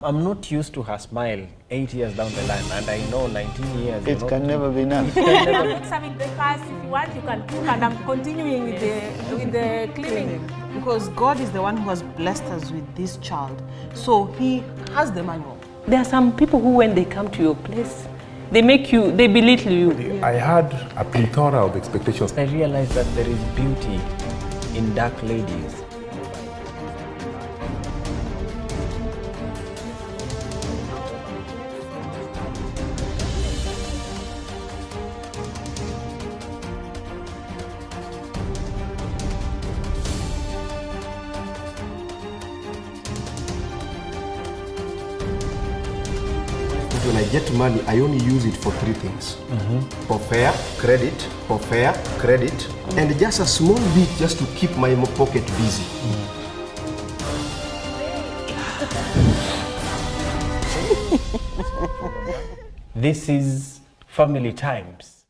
I'm not used to her smile 8 years down the line, and I know 19 years. It can never be enough. Serving breakfast, if you want, you can cook, and I'm continuing with the cleaning. Because God is the one who has blessed us with this child. So he has the manual. There are some people who, when they come to your place, they belittle you. I had a plethora of expectations. I realized that there is beauty in dark ladies. When I get money, I only use it for 3 things. For fare, credit, for fare, credit, and just a small bit just to keep my pocket busy. This is Family Times.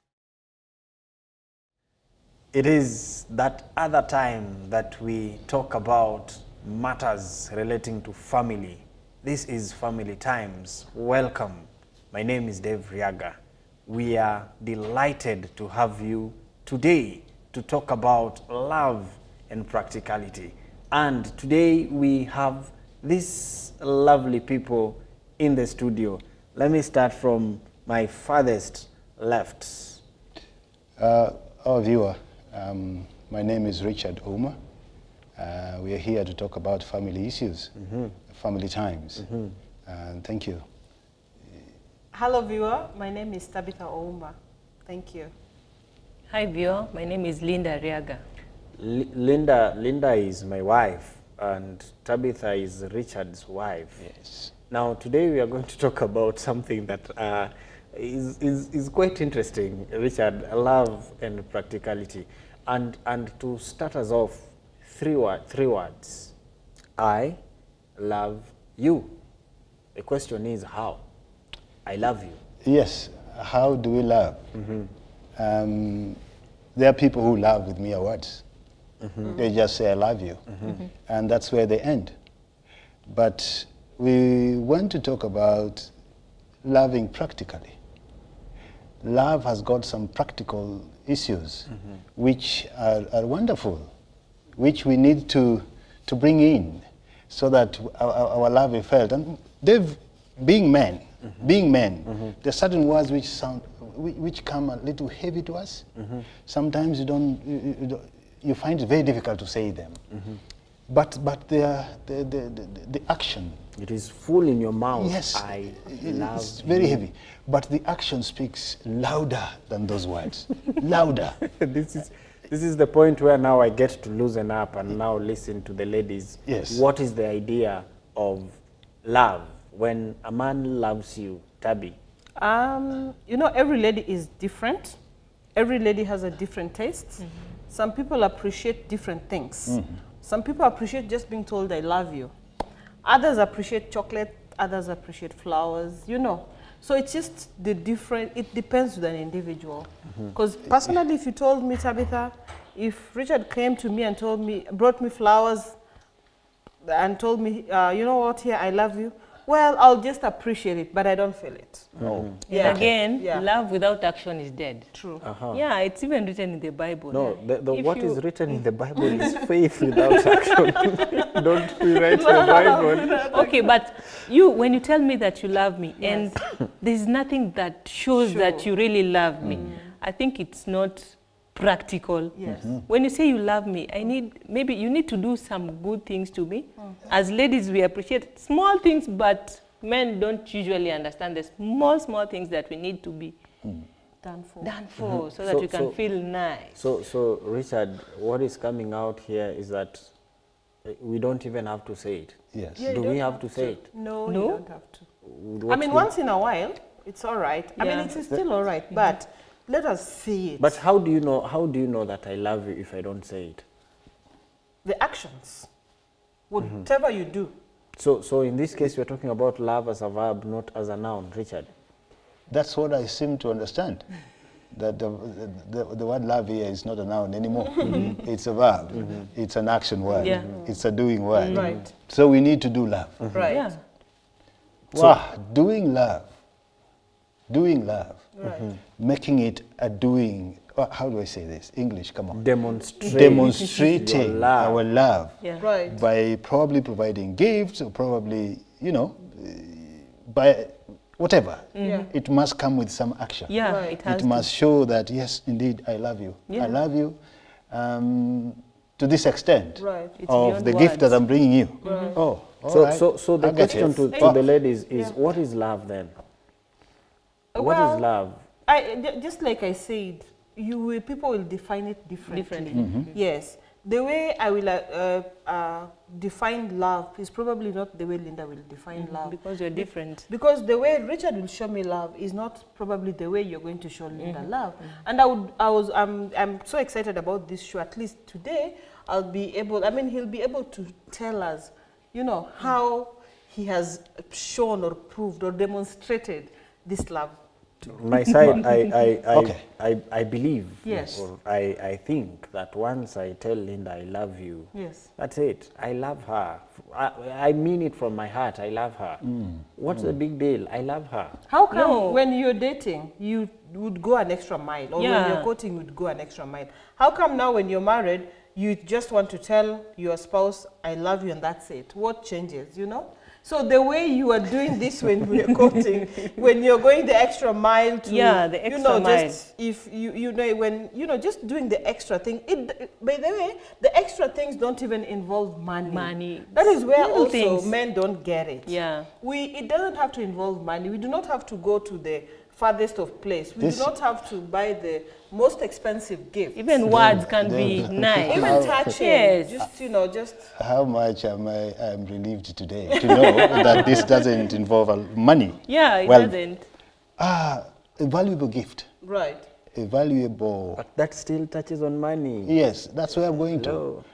It is that other time that we talk about matters relating to family. This is Family Times. Welcome. My name is Dave Riaga. We are delighted to have you today to talk about love and practicality. And today we have these lovely people in the studio. Let me start from my farthest left. Our viewer, my name is Richard Oma. We are here to talk about family issues, Family Times. Thank you. Hello, viewer. My name is Tabitha Oumba. Thank you. Hi, viewer. My name is Linda Riaga. Linda is my wife, and Tabitha is Richard's wife. Yes. Now, today we are going to talk about something that is quite interesting, Richard, love and practicality. And to start us off, three words. I love you. The question is how? I love you. Yes. How do we love? There are people who love with mere words. They just say, I love you. And that's where they end. But we want to talk about loving practically. Love has got some practical issues which are wonderful, which we need to bring in so that our love is felt. And they've, being men, there are certain words which come a little heavy to us. Sometimes you find it very difficult to say them. But the action. It is full in your mouth. Yes, I love it's very heavy. But the action speaks louder than those words. Louder. This is the point where now I get to loosen up and now listen to the ladies. Yes. What is the idea of love when a man loves you, Tabby? You know, every lady is different. Every lady has a different taste. Some people appreciate different things. Some people appreciate just being told I love you. Others appreciate chocolate, others appreciate flowers, you know. So it's just it depends on an individual. Because personally, if you told me, Tabitha, if Richard came to me and brought me flowers and told me, you know what, here, I love you, well, I'll just appreciate it, but I don't feel it. No. Yeah. Again, love without action is dead. True. Yeah, it's even written in the Bible. No, what is written in the Bible is faith without action. Don't rewrite the Bible. Okay, but when you tell me that you love me, and there's nothing that shows that you really love me, I think it's not practical. Yes. When you say you love me, maybe you need to do some good things to me. As ladies, we appreciate small things, but men don't usually understand the small things that we need to be Done for, so that you can feel nice. So Richard, what is coming out here is that we don't even have to say it. Yes. Yeah, Do we have to say it? No, you don't have to. I mean, once in a while, it's all right. I mean, it's still all right, but let us see it. But how do you know that I love you if I don't say it? The actions, whatever you do. So in this case, we're talking about love as a verb, not as a noun, Richard. That's what I seem to understand. That the word love here is not a noun anymore. It's a verb. It's an action word. It's a doing word. Right. So we need to do love. Right. Yeah. Wow, doing love, Right. making it a doing. How do I say this? English, come on. Demonstrating your love. our love Yeah. Right. by probably providing gifts or probably, you know, by whatever. Yeah. It must come with some action. Yeah, Right. it has It must show that, yes, indeed, I love you. Yeah. I love you to this extent Right. It's of beyond the gift that words. I'm bringing you. Oh, all So, right. so the I get question it. to the ladies is, what is love then? What Well, is love? Just like I said, people will define it differently. Differently. Yes. The way I will define love is probably not the way Linda will define love. Because you're different. Because the way Richard will show me love is not probably the way you're going to show Linda love. And I'm so excited about this show. At least today, he'll be able to tell us, you know, how he has shown or proved or demonstrated this love. My side, Okay. I believe, Yes. or I think that once I tell Linda I love you, Yes. that's it. I love her. I mean it from my heart. I love her. What's the big deal? I love her. How come No. when you're dating, you would go an extra mile, or when Yeah. you're courting, you would go an extra mile? How come now when you're married, you just want to tell your spouse, I love you, and that's it? What changes, you know? So the way you are doing this when we're courting, when you're going the extra mile to, Yeah, the you know, extra mile. just if you know, when, you know, just doing the extra thing. By the way, the extra things don't even involve money. Money. That is where Little also things. men don't get it. Yeah. It doesn't have to involve money. We do not have to go to the farthest of place. We This- do not have to buy the most expensive gift. Even words can be then- nice. Even touching. Yes. Just, you know, just. How much I'm relieved today to know that this doesn't involve money. Yeah, it Well, doesn't. A valuable gift, Right. a valuable. But that still touches on money. Yes, that's where I'm going to. No.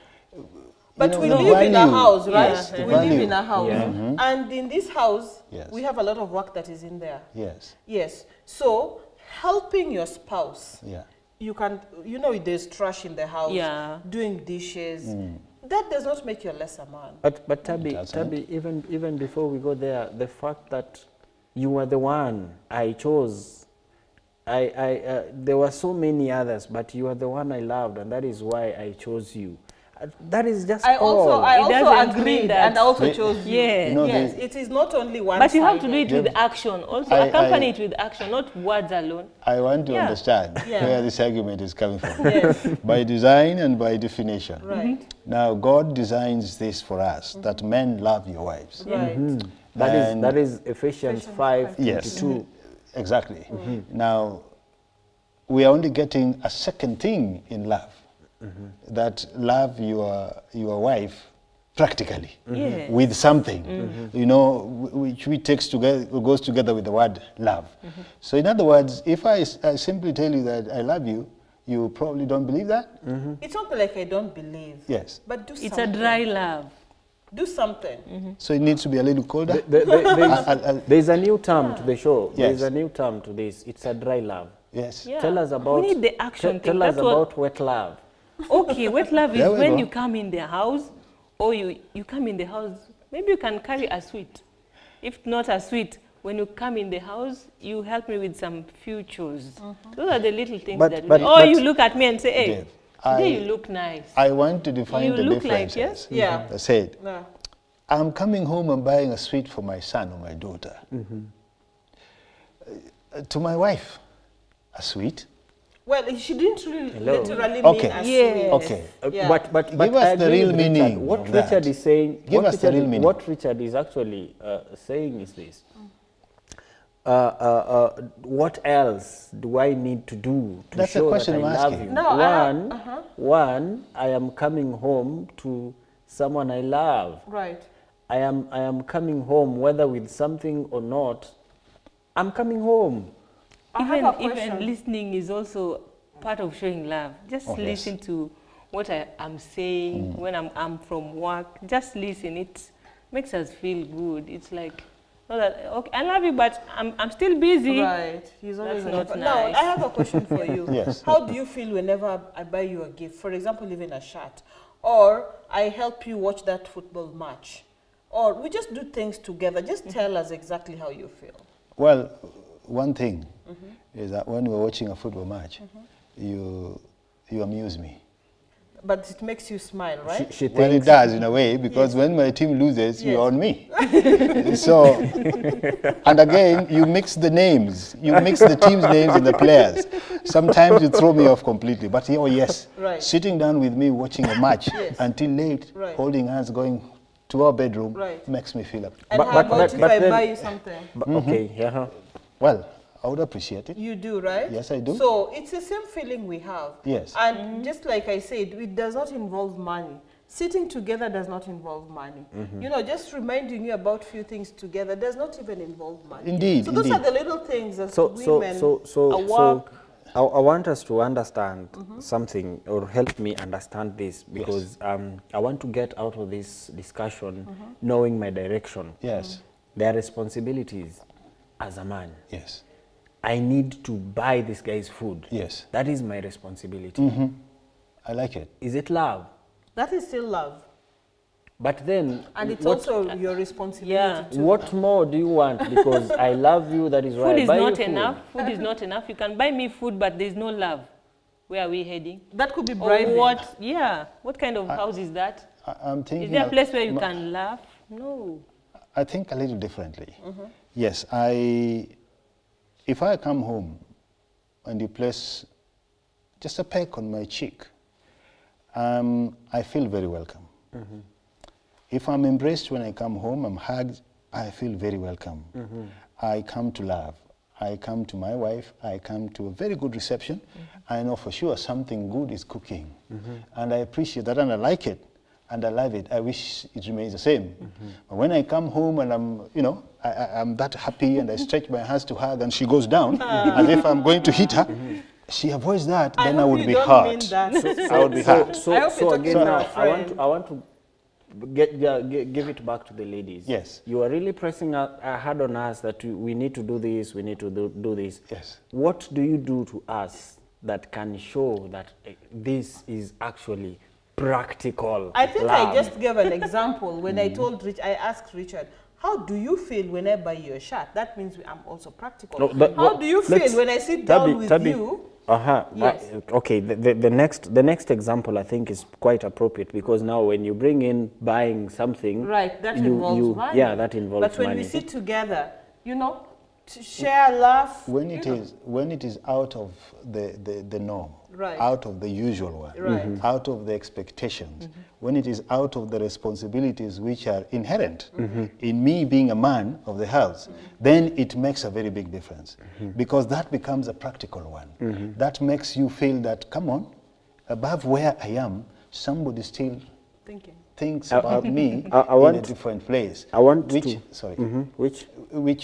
But know, we the live in a value. house, right? Yes, the we live value. in a house. Yeah. And in this house, Yes. we have a lot of work that is in there. Yes, Yes. So helping your spouse, yeah. you can, you know, there's trash in the house, Yeah. doing dishes. That does not make you a lesser man. But Tabby, even before we go there, the fact that you were the one I chose, there were so many others, but you are the one I loved, and that is why I chose you. That is just I all. also doesn't mean agreed that- and also chose you. Yeah. You know, Yes, the- it is not only one. But you have to do it Yeah. with action. Also I- accompany I- it with action, not words alone. I want to Yeah. understand Yeah. where this argument is coming from. Yes. By design and by definition. Right. Now, God designs this for us, that men love your wives. Right. And- That is Ephesians 5. Yes, exactly. Now, we are only getting a second thing in love, that love your wife practically, Yes. with something, you know, which goes together with the word love. So in other words, if I simply tell you that I love you, you probably don't believe that? It's not like I don't believe. Yes. But do It's something. a dry love. Do something. So it needs to be a little colder? There's a new term to the show. Yes. There's a new term to this. It's a dry love. Yes. Yeah. Tell us about. We need the action thing. Tell us That's what- about wet love. Okay, wet love is There we when go. you come in the house, or you come in the house, maybe you can carry a sweet. If not a sweet, when you come in the house, you help me with some few chores. Those are the little things But- that but- we do. Or but- you look at me and say, hey, Dave, today I- you look nice. I want to define You the look like, differences. yes? Yeah. I said, No. I'm coming home and buying a sweet for my son or my daughter. To my wife, a sweet. Well, she didn't really Hello. literally Okay. mean a Yes. sweet. Okay. Yeah. But Give us I the agree real with meaning Richard. What of Richard that. is saying. Give what us the Richard real is- meaning. What Richard is actually saying is this. What else do I need to do to That's the show question that I I'm love asking. you? No, One, I am coming home to someone I love. Right. I am coming home, whether with something or not. I'm coming home. I have a Even question. listening is also part of showing love. Just Oh, yes. listen to what I'm saying when I'm from work. Just listen. It makes us feel good. It's like, not that, okay, I love you, but I'm still busy. Right. He's always That's not on Now, nice. I have a question for you. Yes. How do you feel whenever I buy you a gift? For example, even a shirt. Or I help you watch that football match. or we just do things together. Just tell us exactly how you feel. Well, one thing is that when we're watching a football match, you amuse me. But it makes you smile, right? She Well, it thinks, does in a way, because when my team loses, you're on me. So, and again, you mix the names. You mix the team's names and the players. Sometimes you throw me off completely. But oh yes, Right. sitting down with me watching a match until late, Right. holding hands, going to our bedroom, Right. makes me feel happy. And But- how but- about but- if but I then- buy you something? Okay, yeah. Well, I would appreciate it. You do, right? Yes, I do. So it's the same feeling we have. Yes. And just like I said, it does not involve money. Sitting together does not involve money. You know, just reminding you about few things together does not even involve money. Indeed, So those indeed. are the little things that So women, a work. I want us to understand something, or help me understand this, because I want to get out of this discussion knowing my direction. Yes. There are responsibilities as a man. Yes. I need to buy this guy's food. Yes. That is my responsibility. I like it. Is it love? That is still love. But then, And it's what, also your responsibility Yeah. too. what more do you want? Because I love you, that is why Food I is buy you not food. enough. Food is not enough. You can buy me food, but there's no love. Where are we heading? That could be Or bribing. what? Yeah. What kind of house is that? I'm thinking. Is there a of- place where you no, can laugh? No. I think a little differently. Yes, if I come home and you place just a peck on my cheek, I feel very welcome. If I'm embraced when I come home, I'm hugged, I feel very welcome. I come to love. I come to my wife, I come to a very good reception. I know for sure something good is cooking. And I appreciate that and I like it. And I love it. I wish it remains the same. But when I come home and I'm, you know, I'm that happy and I stretch my hands to hug and she goes down as if I'm going to hit her, she avoids that, then I hope would you be don't hurt. mean that. I would be hurt. I So hope you're again talking now, to a I want to give it back to the ladies. Yes. You are really pressing hard on us that we need to do this, we need to do this. Yes. What do you do to us that can show that this is actually practical I think love? I just gave an example when I told I asked Richard, how do you feel when I buy you a shirt? That means I'm also practical. No, but how do you let's- feel when I sit down with Tabby, you? Yes. Okay, the next example I think is quite appropriate, because now when you bring in buying something, Right, that involves money. Yeah, that involves But when money. we sit together, you know, to share, laugh. When it is out of the norm, Right. out of the usual one, Right. out of the expectations, when it is out of the responsibilities which are inherent in me being a man of the house, then it makes a very big difference, because that becomes a practical one. That makes you feel that, come on, above where I am, somebody still Thinking. thinks about me I in want- a different place. I want which, to- sorry, Which?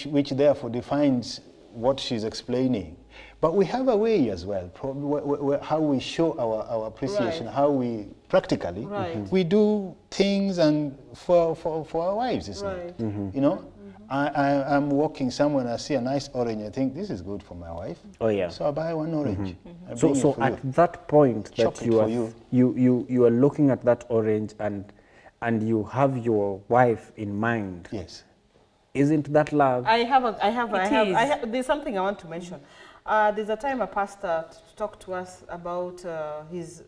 which therefore defines what she's explaining. But we have a way as well, how we show our appreciation, Right. how we practically, Right. we do things and for our wives, isn't Right. it? You know, I'm walking somewhere and I see a nice orange, I think this is good for my wife. Oh, yeah. So I buy one orange. I So, bring it so for at you. that point Chop that it you for are you are looking at that orange and you have your wife in mind, Yes. isn't that love? There's something I want to mention. There's a time a pastor talked to us about his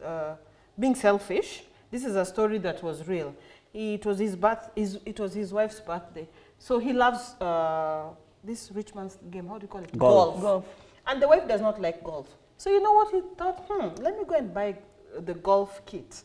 being selfish. This is a story that was real. It was it was his wife's birthday. So he loves this rich man's game. How do you call it? Golf. And the wife does not like golf. So you know what he thought? Let me go and buy the golf kit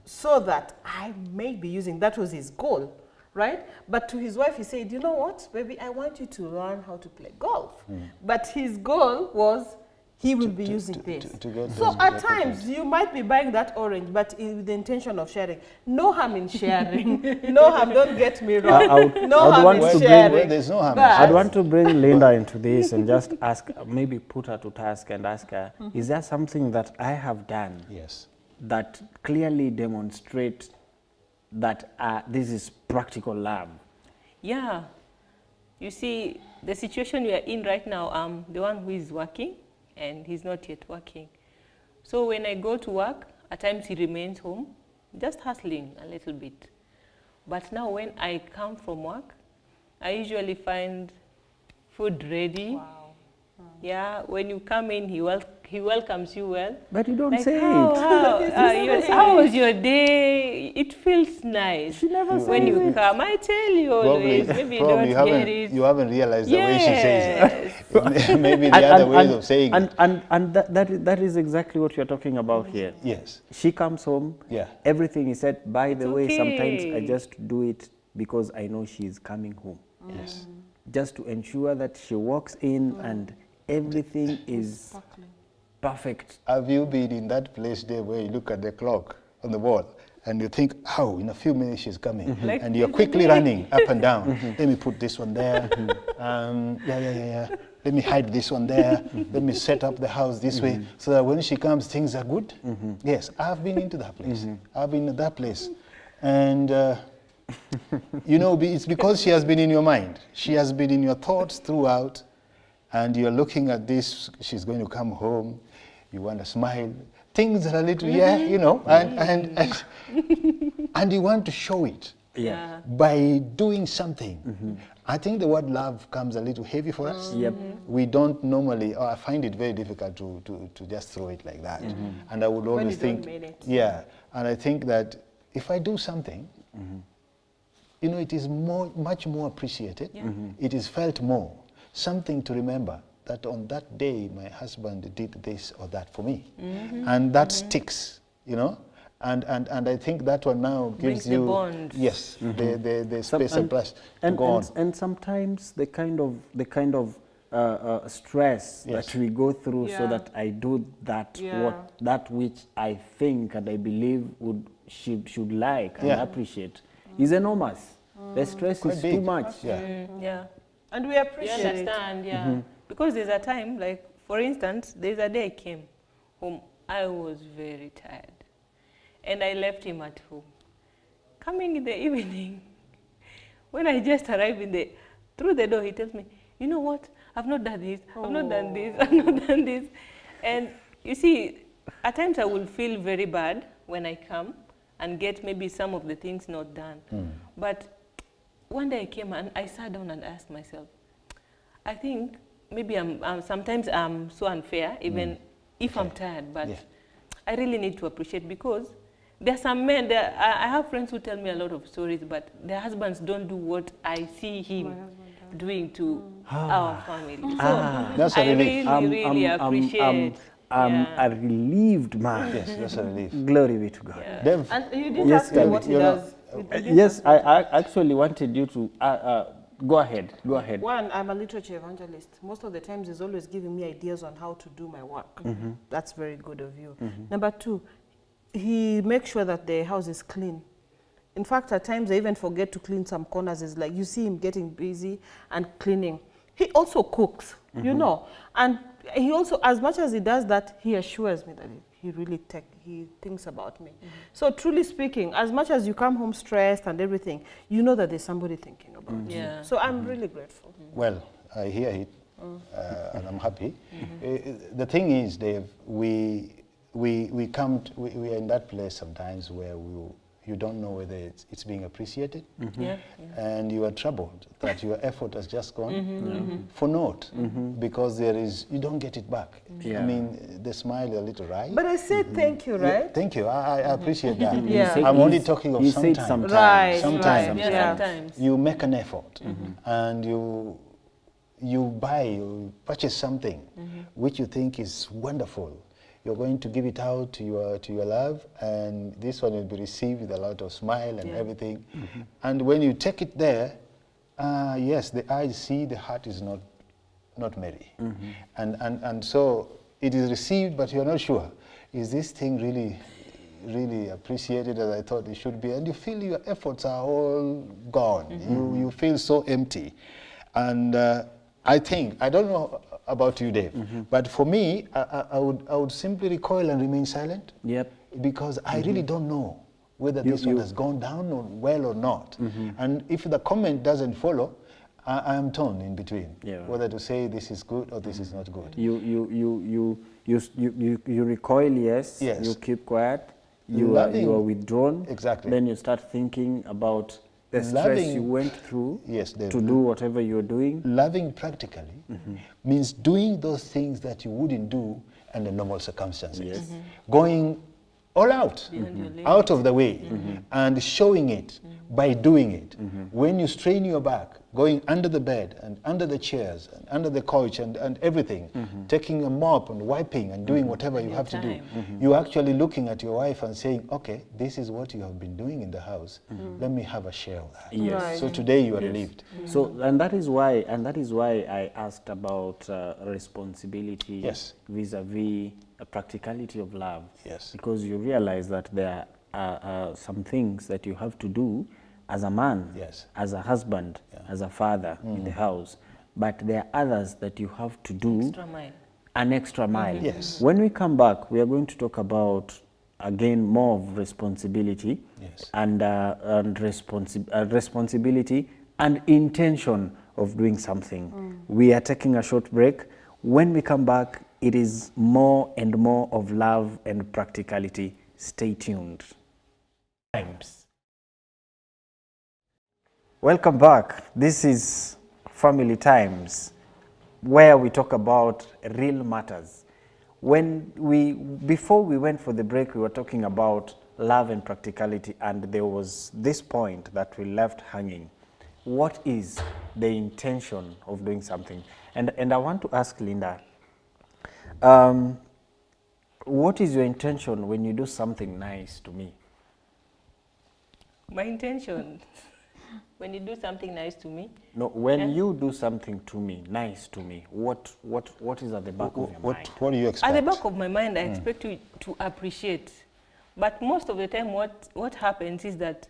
so that I may be using. That was his goal, right? But to his wife, he said, you know what, baby, I want you to learn how to play golf. But his goal was he will be using this. to get So those at great times, you might be buying that orange, but with the intention of sharing. No harm in sharing. No harm, don't get me wrong. I would No harm want in to bring- sharing. Well, there's no harm in But- I'd want to bring Linda into this and just ask, maybe put her to task and ask her, is there something that I have done Yes. that clearly demonstrate that this is practical love? Yeah. You see, the situation we are in right now, I'm the one who is working and he's not yet working. So when I go to work, at times he remains home, just hustling a little bit. But now when I come from work, I usually find food ready. Wow. Yeah, when you come in, he welcomes you well. But you don't Like, say how, it. how was your day? It feels nice. She never says When you it. come, I tell you always. Maybe you don't get it. You haven't realized the way she says it. Maybe the And- other and- ways and- of saying it. And that is exactly what you're talking about here. Yes. She comes home, Yeah. everything is said. By the way, sometimes I okay. just do it because I know she's coming home. Yes. Just to ensure that she walks in and everything is perfect. Have you been in that place there where you look at the clock on the wall and you think, oh, in a few minutes she's coming, Like and you're quickly running up and down. Let me put this one there. Yeah. Let me hide this one there. Let me set up the house this way so that when she comes, things are good. Yes, I've been into that place. I've been in that place. And, you know, it's because she has been in your mind. She has been in your thoughts throughout. And you're looking at this, she's going to come home, you want to smile. Things are a little, you know, and you want to show it Yeah. by doing something. I think the word love comes a little heavy for us. Yep. We don't normally, or I find it very difficult to just throw it like that. And I would always you don't think, mean it. yeah, and I think that if I do something, you know, it is much more appreciated. It is felt more. Something to remember that on that day my husband did this or that for me, and that sticks, you know. And I think that one now gives Brings the you bond. yes, the Some- space and plus to go on. and sometimes the kind of stress Yes. that we go through so Yeah. that I do that Yeah. that which I think and I believe should like and Yeah. appreciate is enormous. The stress Quite is big. too much. Yeah. Yeah. And we You appreciate it. understand, yeah. Because there's a time, like, for instance, there's a day I came home, I was very tired. And I left him at home. Coming in the evening, when I just arrived through the door, he tells me, you know what, I've not done this, I've not done this, I've not done this. And you see, at times I will feel very bad when I come and get maybe some of the things not done. But one day I came and I sat down and asked myself, I think maybe sometimes I'm so unfair, even if I'm tired, but Yeah. I really need to appreciate, because there are some men, I have friends who tell me a lot of stories, but their husbands don't do what I see him doing to our family. So That's a I relief. really appreciate. I'm a relieved man. Yes, that's a relief. Glory be to God. Dev, And you didn't Yes, ask me David, what he you know, does. Yes, I actually wanted you to go ahead. Go ahead. One, I'm a literature evangelist. Most of the times he's always giving me ideas on how to do my work. That's very good of you. Number two, he makes sure that the house is clean. In fact, at times I even forget to clean some corners. It's like you see him getting busy and cleaning. He also cooks, you know. And he also, as much as he does that, he assures me that he really thinks about me. So truly speaking, as much as you come home stressed and everything, you know that there's somebody thinking about you. Yeah. So I'm really grateful. well, I hear it, and I'm happy. The thing is, Dave, we are in that place sometimes where you don't know whether it's being appreciated, Yeah. and you are troubled that your effort has just gone for naught, because you don't get it back. Yeah. I mean, the smile is a little right. But I said thank you, Yeah, right? thank you. I appreciate that. Yeah. I'm only talking of You said sometimes. sometimes. Right, Sometimes. right. Yeah, Yeah. sometimes. You make an effort, and you purchase something which you think is wonderful. You're going to give it out to your love, and this one will be received with a lot of smile and everything. And when you take it there, yes, the eyes see, the heart is not merry. And so it is received, but you're not sure. Is this thing really appreciated as I thought it should be? And you feel your efforts are all gone. You feel so empty. And I don't know about you, Dave, but for me, I would simply recoil and remain silent. Yep. Because I really don't know whether this one has gone down well or not. And if the comment doesn't follow, I am torn in between, whether to say this is good or this is not good. You recoil, yes. Yes. You keep quiet. You are withdrawn. Exactly. Then you start thinking about The stress you went through to do whatever you're doing. Loving practically means doing those things that you wouldn't do under normal circumstances. Going all out, out of the way, and showing it by doing it. When you strain your back, going under the bed and under the chairs and under the couch and everything, taking a mop and wiping and doing whatever you have to do, you're actually looking at your wife and saying, okay, this is what you have been doing in the house. Let me have a share of that. Yes. So today you are relieved. So, and that is why I asked about responsibility vis-a-vis a practicality of love. Yes. Because you realize that there are some things that you have to do as a man, as a husband, as a father in the house, but there are others that you have to do an extra mile. Yes. When we come back, we are going to talk about, again, more of responsibility and responsibility and intention of doing something. We are taking a short break. When we come back, it is more and more of love and practicality. Stay tuned. Welcome back. This is Family Times, where we talk about real matters. Before we went for the break, we were talking about love and practicality, and there was this point that we left hanging. What is the intention of doing something? And I want to ask Linda, what is your intention when you do something nice to me? My intention, when you do something nice to me? No, when you do something to me, nice to me, what is at the back of your mind? What do you expect? At the back of my mind, I expect you to appreciate. But most of the time, what happens is that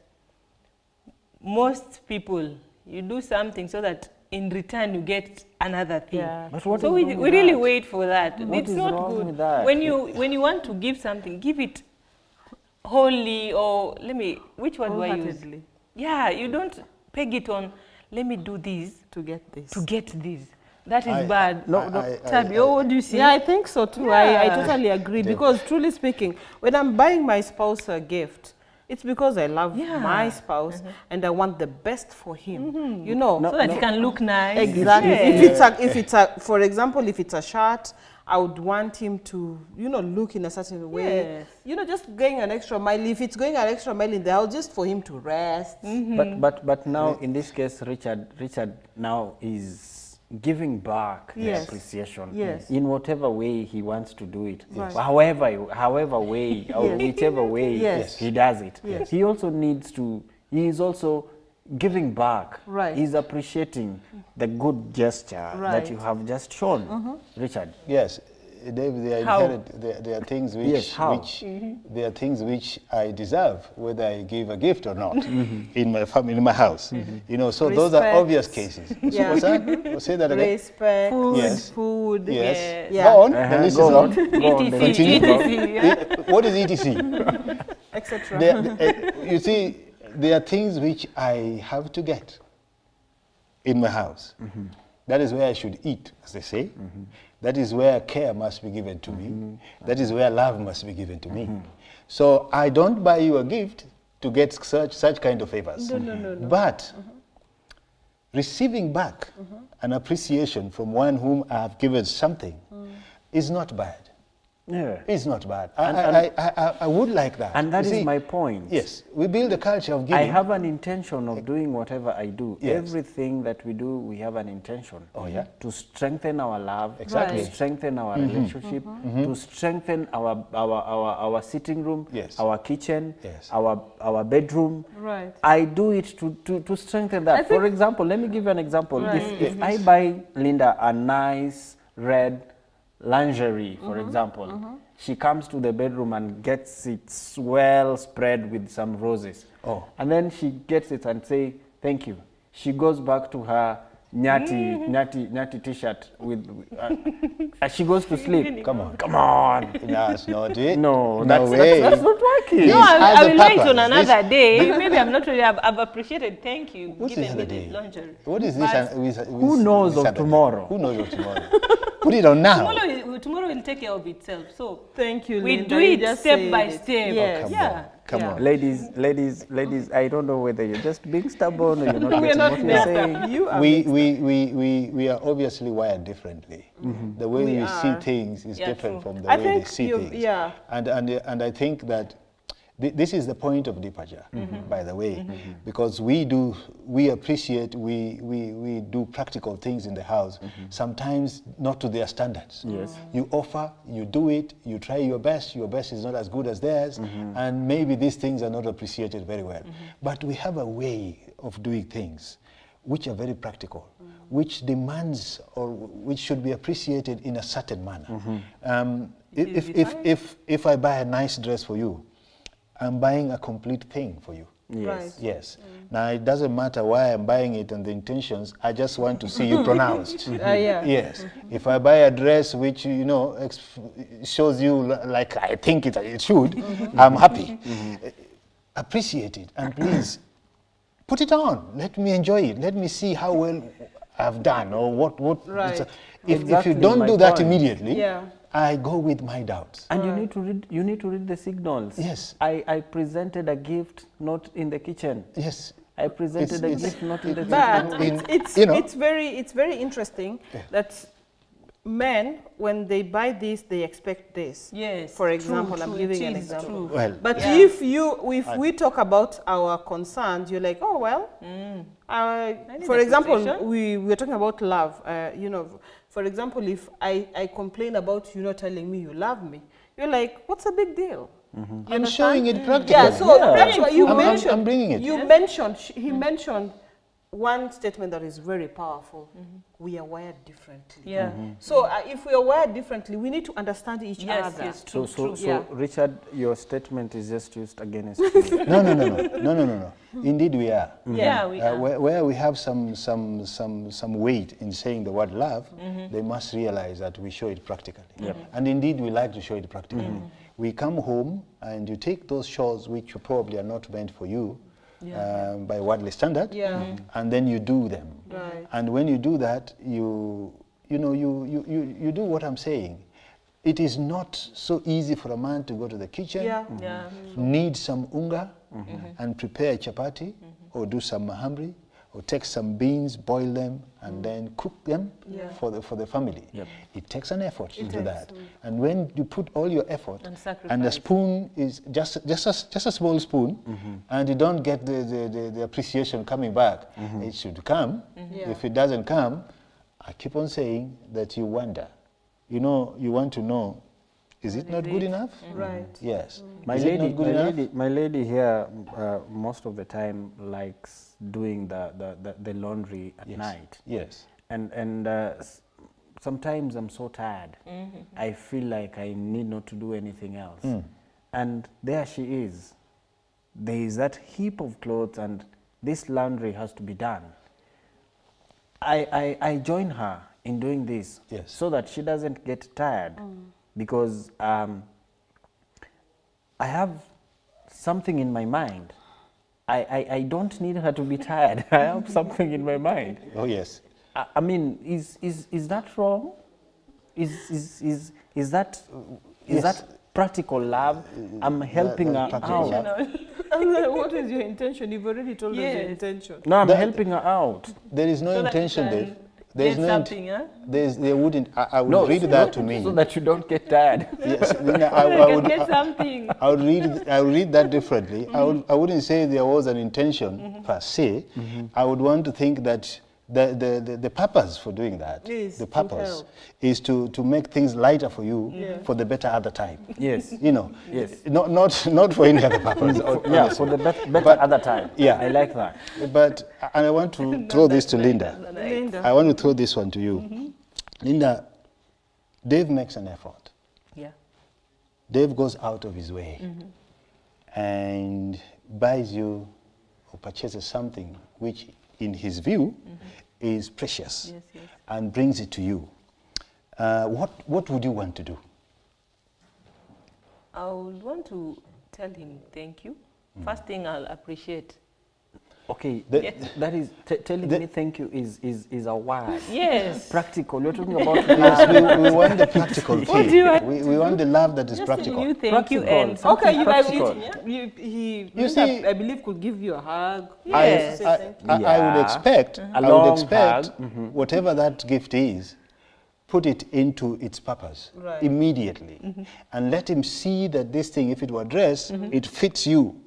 most people, you do something so that in return you get another thing. Yeah. But what So is we wrong with really that? wait for that. What It's is not wrong good. with that? When you want to give something, give it wholly, or which word do I use? Wholeheartedly. Yeah, you don't peg it on, let me do this To get this. to get this. That is bad. Tabi, what do you see? Yeah, I think so too. I totally agree. Because truly speaking, when I'm buying my spouse a gift, it's because I love my spouse and I want the best for him. You know, so that he can look nice. exactly. Yeah. If it's a, for example, if it's a shirt, I would want him to, look in a certain way. Yes. Just going an extra mile. If it's going an extra mile in the house, just for him to rest. But now in this case, Richard now is giving back the appreciation in whatever way he wants to do it. However way or whichever way he does it. He also needs to. He is also giving back. He's appreciating the good gesture that you have just shown, Richard. Yes, David, there are things there are things which I deserve, whether I give a gift or not, in my family, in my house. So those are obvious cases. What's that? Say that again. Respect, food. Yes. Go on. The list is on. ETC. What is ETC? etc. You see, there are things which I have to get in my house. That is where I should eat, as they say. That is where care must be given to me. That is where love must be given to me. So I don't buy you a gift to get such kind of favors. No. But receiving back an appreciation from one whom I have given something is not bad. It's not bad. I would like that. And that is my point. Yes, we build a culture of giving. I have an intention of doing whatever I do. Everything that we do, we have an intention. To strengthen our love, to strengthen our relationship, to strengthen our sitting room, our kitchen, our bedroom. I do it to strengthen that. For example, let me give you an example. If I buy Linda a nice red lingerie, for example, she comes to the bedroom and gets it well spread with some roses. And then she gets it and say, thank you. She goes back to her nyati t-shirt with she goes to sleep. Come on. That's not it. No, that's not working. No, I will wait on another day. Maybe I'm not really. I've appreciated. Thank you. What's Given this me day? the lingerie. What is this? Who knows of tomorrow? Who knows of tomorrow? Put it on now. Tomorrow will take care of itself. So Thank you, we Linda. do You it just step said by it. step. Yes. Yeah. Come Yeah. on. Ladies, I don't know whether you're just being stubborn or you're not We're getting not what you're mixed saying. up. You are We are obviously wired differently. The way We we see are. things is Yeah, different true. from the I way they think see you- things. yeah. And I think that this is the point of departure, by the way, because we appreciate, we do practical things in the house, sometimes not to their standards. Yes. You offer, you do it, you try your best is not as good as theirs, and maybe these things are not appreciated very well. But we have a way of doing things which are very practical, which demands or which should be appreciated in a certain manner. If I buy a nice dress for you, I'm buying a complete thing for you. Yes. Right. Yes. Now, it doesn't matter why I'm buying it and the intentions. I just want to see you pronounced. Yeah. Yes. If I buy a dress which, you know, shows you like I think it should, I'm happy. Appreciate it, and please put it on. Let me enjoy it. Let me see how well I've done, or what. Right. If Exactly you don't my do that point. immediately, Yeah. I go with my doubts. And you need to read the signals. Yes. I presented a gift not in the kitchen. Yes. I presented a It's- gift not in the But kitchen. it's very interesting that men, when they buy this, they expect this. Yes. For True, example, I'm true, giving it an is example. true. Well, But Yeah. if we talk about our concerns, you're like, oh well. need For a example, situation. we're talking about love. You know, for example, if I complain about you not telling me you love me, you're like, what's the big deal? You I'm understand? showing it practically. Yeah, so that's what you I'm mentioned. bringing it. You mentioned, he mentioned one statement that is very powerful. We are wired differently. Yeah. So if we are wired differently, we need to understand each Yes, other. yes, So, true, so, true. so Richard, your statement is just used against you. No. Indeed, we are. Yeah, we are. Where we have some weight in saying the word love, they must realize that we show it practically. And indeed, we like to show it practically. We come home and you take those chores which probably are not meant for you by worldly standard, and then you do them. Right. And when you do that, you do what I'm saying. It is not so easy for a man to go to the kitchen, Yeah. Yeah. knead some unga and prepare a chapati, or do some mahamri, or take some beans, boil them, and then cook them for the family. It takes an effort to do that. And when you put all your effort, And and sacrifice. the spoon is just a small spoon, and you don't get the appreciation coming back, it should come. If it doesn't come, I keep on saying that you wonder. You know, you want to know, is it not good enough? Right. Yes. My Is it not good enough? my lady here most of the time likes doing the laundry at night. Yes. And sometimes I'm so tired. I feel like I need not to do anything else. And there she is. There is that heap of clothes and this laundry has to be done. I join her in doing this so that she doesn't get tired because I have something in my mind. I don't need her to be tired. I have something in my mind. Oh, yes. I mean, is that wrong? Is that practical love? I'm helping her practical out. love. What is your intention? You've already told us your Yes. intention. No, I'm helping her out. There is no So that you intention can there. There is get no something, huh? There wouldn't. I would read that to me. So that you don't get tired. Yes, You can get something. I would read that differently. I wouldn't say there was an intention per se. I would want to think that the purpose for doing that, Is the to purpose help. is to make things lighter for you for the better other time. Yes. You know. Yes. Not for any other purpose. Yeah, for the better But- other time. yeah. I like that. But and I want to throw this to Linda. Linda. I want to throw this one to you. Linda, Dave makes an effort. Yeah. Dave goes out of his way and buys you or purchases something which, in his view, is precious Yes, yes. and brings it to you. What would you want to do? I would want to tell him thank you. First thing I'll appreciate. Okay, that is telling me thank you is a word. Yes. Practical. You're talking about Yes, we want the practical thing. do you want? We want the love that is Just practical. you thank you Practical. and Okay, you guys, Practical. he see, I believe could give you a hug. Yes. I would expect, A long hug. whatever that gift is, put it into its purpose immediately, and let him see that this thing, if it were dress, it fits you.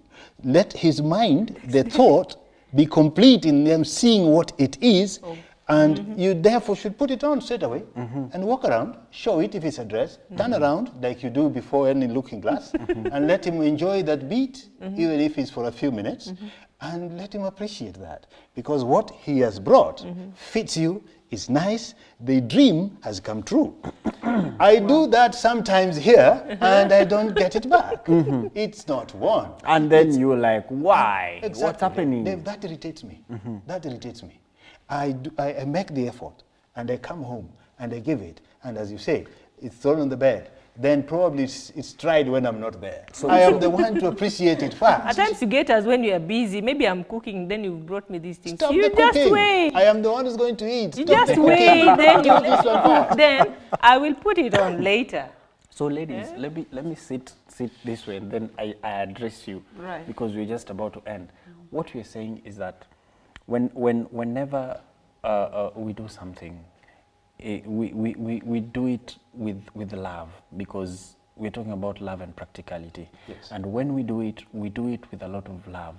Let his mind, the thought, be complete in them seeing what it is, and you therefore should put it on straight away and walk around, show it if it's a dress, turn around like you do before any looking glass, and let him enjoy that beat, even if it's for a few minutes, and let him appreciate that. Because what he has brought fits you, is nice, the dream has come true. I do that sometimes here, and I don't get it back. It's not one. And then you're like, why? Exactly. What's happening? That irritates me. That irritates me. I make the effort, and I come home, and I give it, and as you say, it's thrown on the bed. Then probably it's tried when I'm not there. So I am the one to appreciate it fast. At times you get us when you are busy. Maybe I'm cooking, then you brought me these things. Stop You the just cooking. wait. I am the one who's going to eat. You Stop just the wait, cooking. then you This one fast. then I will put it on later. So ladies, let me sit this way, and then I address you, Right. because we're just about to end. What we're saying is that whenever we do something, we do it with love, because we're talking about love and practicality. Yes. And when we do it with a lot of love,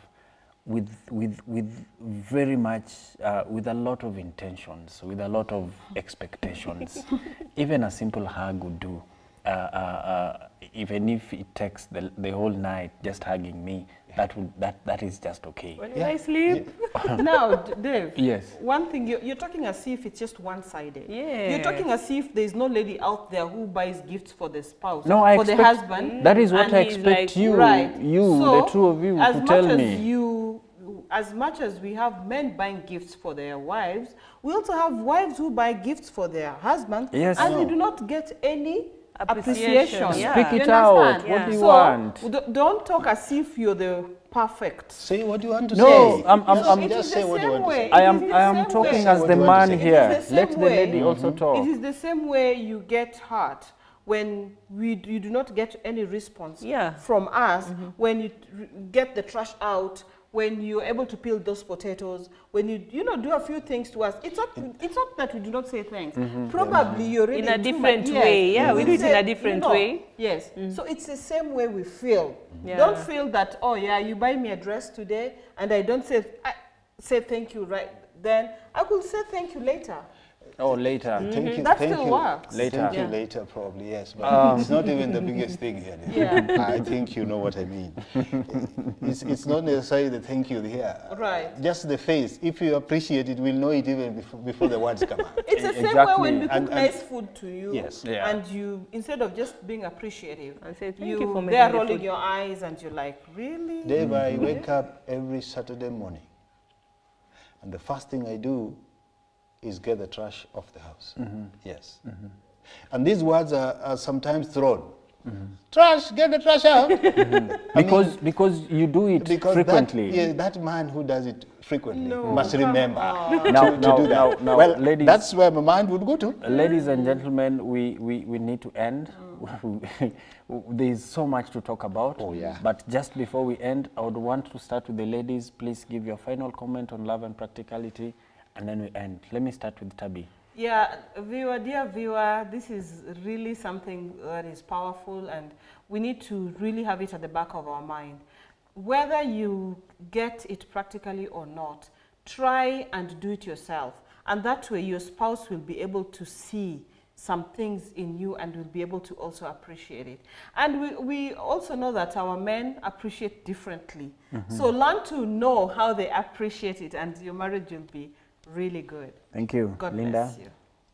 with very much, with a lot of intentions, with a lot of expectations. Even a simple hug would do. Even if it takes the whole night just hugging me, that is just okay. When I sleep. Now, Dave. Yes. One thing, you're talking as if it's just one-sided. Yeah. You're talking as if there's no lady out there who buys gifts for the spouse, No, I for the expect- husband. That is what And I he's expect like, you, Right. So, the two of you, as to much tell as me. As much as we have men buying gifts for their wives, we also have wives who buy gifts for their husbands, Yes. and No. they do not get any Appreciation. appreciation. Yeah. Speak You it out. understand? What do you So, want? don't talk as if you're the perfect. Say what you want to No, say. I'm It just is say the what you same want to way. say. I It am is the I am same talking way. as the What do you want man to say? here. It is the Let same the way. lady also talk. It is the same way you get hurt when you do not get any response from us, when you get the trash out, when you're able to peel those potatoes, when you do a few things to us. It's not that we do not say thanks. Probably you're really In a too different much. way. Yeah, we do it in say, a different way. Yes. So it's the same way we feel. Yeah. Don't feel that, oh yeah, you buy me a dress today and I don't say thank you right then. I could say thank you later. Oh, later. Thank you. That thank still you. works. Later. Thank you Yeah. later, probably, yes. But it's not even the biggest thing here. Yeah. I think you know what I mean. It's not necessarily the thank you here. Right. Just the face. If you appreciate it, we'll know it even before the words come out. It's the same way Exactly. when we cook And- nice food to you, Yes. Yeah. and you, instead of just being appreciative, And say, "Thank you for making they're the rolling food." your eyes and you're like, really? Dave, I wake up every Saturday morning, and the first thing I do is get the trash off the house. Yes. And these words are sometimes thrown. Trash, get the trash out. Because you do it Because frequently. that man who does it frequently No, must come remember Now, to do that. now, well, ladies, that's where my mind would go to. ladies and gentlemen, we need to end. There's so much to talk about. Oh, yeah. But just before we end, I would want to start with the ladies. Please give your final comment on love and practicality, and then we end. Let me start with Tabi. Yeah, dear viewer, this is really something that is powerful, and we need to really have it at the back of our mind. Whether you get it practically or not, try and do it yourself. And that way your spouse will be able to see some things in you and will be able to also appreciate it. And we also know that our men appreciate differently. So learn to know how they appreciate it, and your marriage will be really good. Thank you. God Linda. bless you.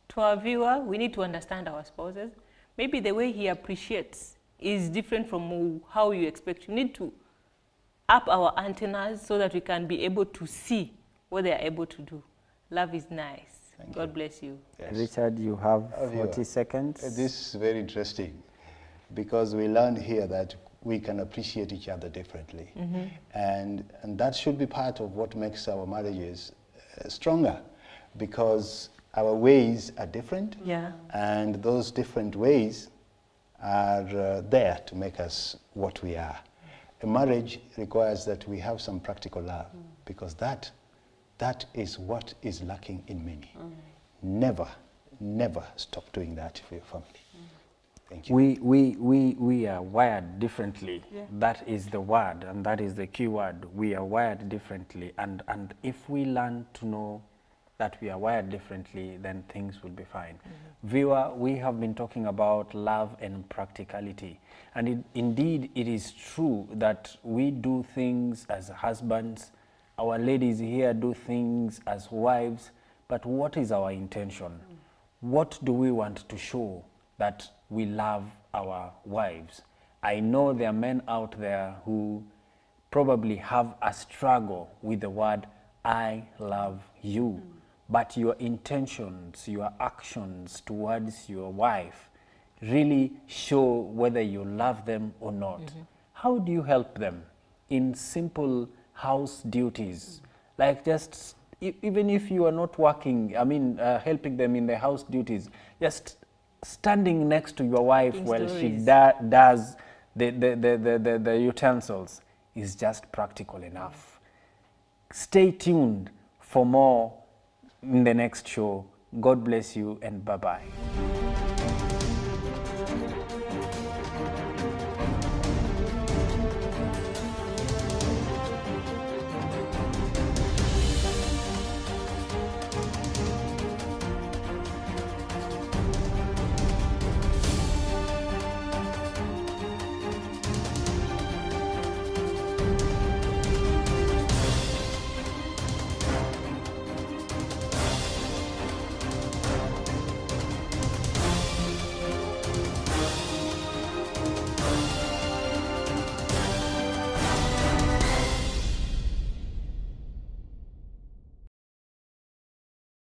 To our viewer, we need to understand our spouses. Maybe the way he appreciates is different from how you expect. You need to up our antennas so that we can be able to see what they are able to do. Love is nice. God bless you. Yes. Richard, you have Viewer, 40 seconds. This is very interesting, because we learned here that we can appreciate each other differently. And that should be part of what makes our marriages stronger, because our ways are different, and those different ways are there to make us what we are. A marriage requires that we have some practical love, because that is what is lacking in many. Never, never stop doing that for your family. Thank you. We are wired differently. That is the word, and that is the key word. We are wired differently, and if we learn to know that we are wired differently, then things will be fine. Viewer, we have been talking about love and practicality, and indeed it is true that we do things as husbands, our ladies here do things as wives, but what is our intention? What do we want to show that we love our wives? I know there are men out there who probably have a struggle with the word, I love you. But your intentions, your actions towards your wife really show whether you love them or not. How do you help them in simple house duties? Like just, even if you are not working, I mean, helping them in the house duties, just standing next to your wife while she does the utensils is just practical enough. Stay tuned for more in the next show. God bless you, and bye-bye.